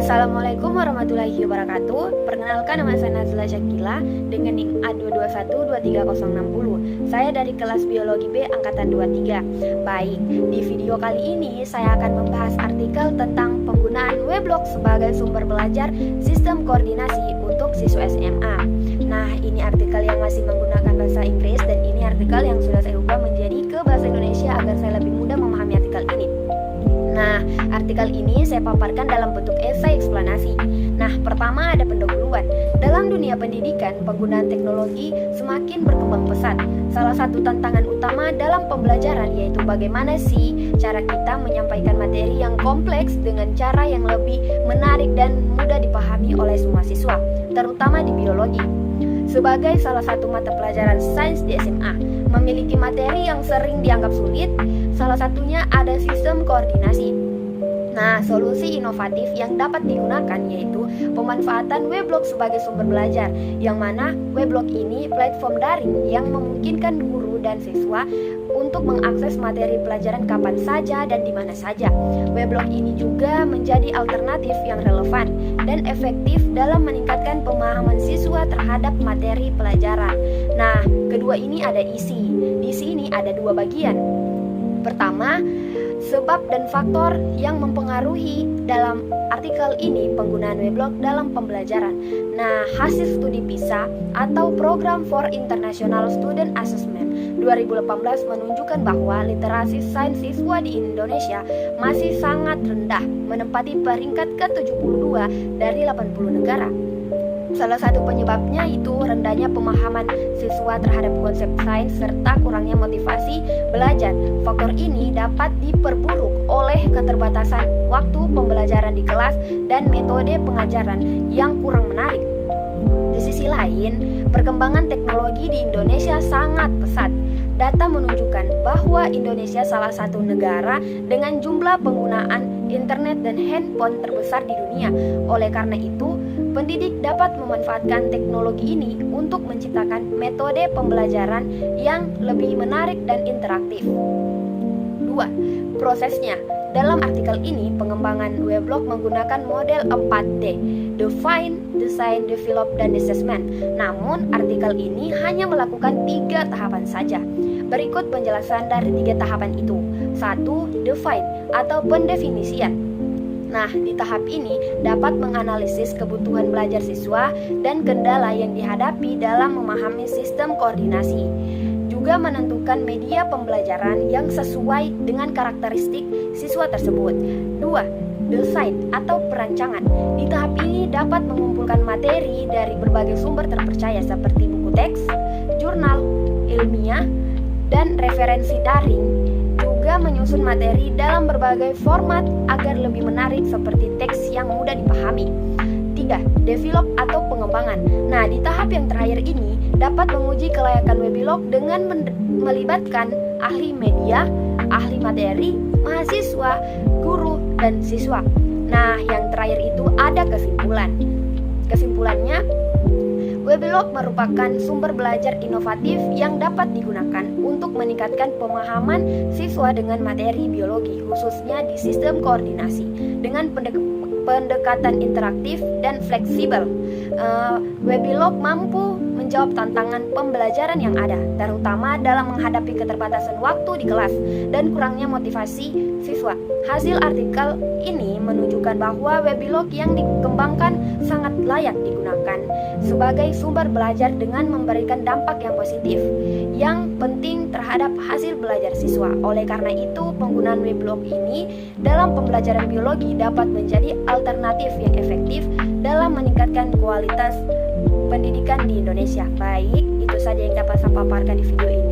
Assalamualaikum warahmatullahi wabarakatuh. Perkenalkan, nama saya Nazila Syakila dengan NIM A221-23060. Saya dari kelas Biologi B Angkatan 23. Baik, di video kali ini saya akan membahas artikel tentang penggunaan Weblog sebagai sumber belajar sistem koordinasi untuk siswa SMA. Nah, ini artikel yang masih menggunakan bahasa Inggris dan ini artikel yang sudah saya ubah menjadi ke bahasa Indonesia agar saya lebih mudah memahami artikel ini. Nah, artikel ini saya paparkan dalam bentuk esai eksplanasi. Nah, pertama ada pendahuluan. Dalam dunia pendidikan, penggunaan teknologi semakin berkembang pesat. Salah satu tantangan utama dalam pembelajaran yaitu bagaimana sih cara kita menyampaikan materi yang kompleks dengan cara yang lebih menarik dan mudah dipahami oleh semua siswa, terutama di biologi. Sebagai salah satu mata pelajaran sains di SMA, memiliki materi yang sering dianggap sulit, salah satunya ada sistem koordinasi. Nah, solusi inovatif yang dapat digunakan yaitu pemanfaatan Weblog sebagai sumber belajar, yang mana Weblog ini platform daring yang memungkinkan guru dan siswa untuk mengakses materi pelajaran kapan saja dan di mana saja. Weblog ini juga menjadi alternatif yang relevan dan efektif dalam meningkatkan pemahaman siswa terhadap materi pelajaran. Nah, kedua ini ada isi. Di sini ada dua bagian. Pertama, sebab dan faktor yang mempengaruhi dalam artikel ini penggunaan Weblog dalam pembelajaran. Nah, hasil studi PISA atau Program for International Student Assessment 2018 menunjukkan bahwa literasi sains siswa di Indonesia masih sangat rendah, menempati peringkat ke-72 dari 80 negara. Salah satu penyebabnya itu rendahnya pemahaman siswa terhadap konsep sains serta kurangnya motivasi belajar. Faktor ini dapat diperburuk oleh keterbatasan waktu pembelajaran di kelas dan metode pengajaran yang kurang menarik. Di sisi lain, perkembangan teknologi di Indonesia sangat pesat. Data menunjukkan bahwa Indonesia salah satu negara dengan jumlah penggunaan internet dan handphone terbesar di dunia. Oleh karena itu, pendidik dapat memanfaatkan teknologi ini untuk menciptakan metode pembelajaran yang lebih menarik dan interaktif. 2. Prosesnya. Dalam artikel ini, pengembangan Weblog menggunakan model 4D, Define, Design, Develop, dan Assessment. Namun, artikel ini hanya melakukan 3 tahapan saja. Berikut penjelasan dari 3 tahapan itu. 1. Define atau pendefinisian. Nah, di tahap ini dapat menganalisis kebutuhan belajar siswa dan kendala yang dihadapi dalam memahami sistem koordinasi. Juga menentukan media pembelajaran yang sesuai dengan karakteristik siswa tersebut. 2. Desain atau perancangan. Di tahap ini dapat mengumpulkan materi dari berbagai sumber terpercaya seperti buku teks, jurnal, ilmiah, dan referensi daring. Juga menyusun materi dalam berbagai format agar lebih menarik seperti teks yang mudah dipahami. 3. Develop atau pengembangan. Nah, di tahap yang terakhir ini dapat menguji kelayakan Weblog dengan melibatkan ahli media, ahli materi, mahasiswa, guru, dan siswa. Nah, yang terakhir itu ada kesimpulan. Kesimpulannya, Weblog merupakan sumber belajar inovatif yang dapat digunakan untuk meningkatkan pemahaman siswa dengan materi biologi, khususnya di sistem koordinasi, dengan pendekatan interaktif dan fleksibel. Weblog mampu menjawab tantangan pembelajaran yang ada, terutama dalam menghadapi keterbatasan waktu di kelas dan kurangnya motivasi siswa. Hasil artikel ini menunjukkan bahwa Weblog yang dikembangkan sangat layak digunakan sebagai sumber belajar dengan memberikan dampak yang positif, yang penting terhadap hasil belajar siswa. Oleh karena itu, penggunaan Weblog ini dalam pembelajaran biologi dapat menjadi alternatif yang efektif dalam meningkatkan kualitas pendidikan di Indonesia. Baik, itu saja yang dapat saya paparkan di video ini.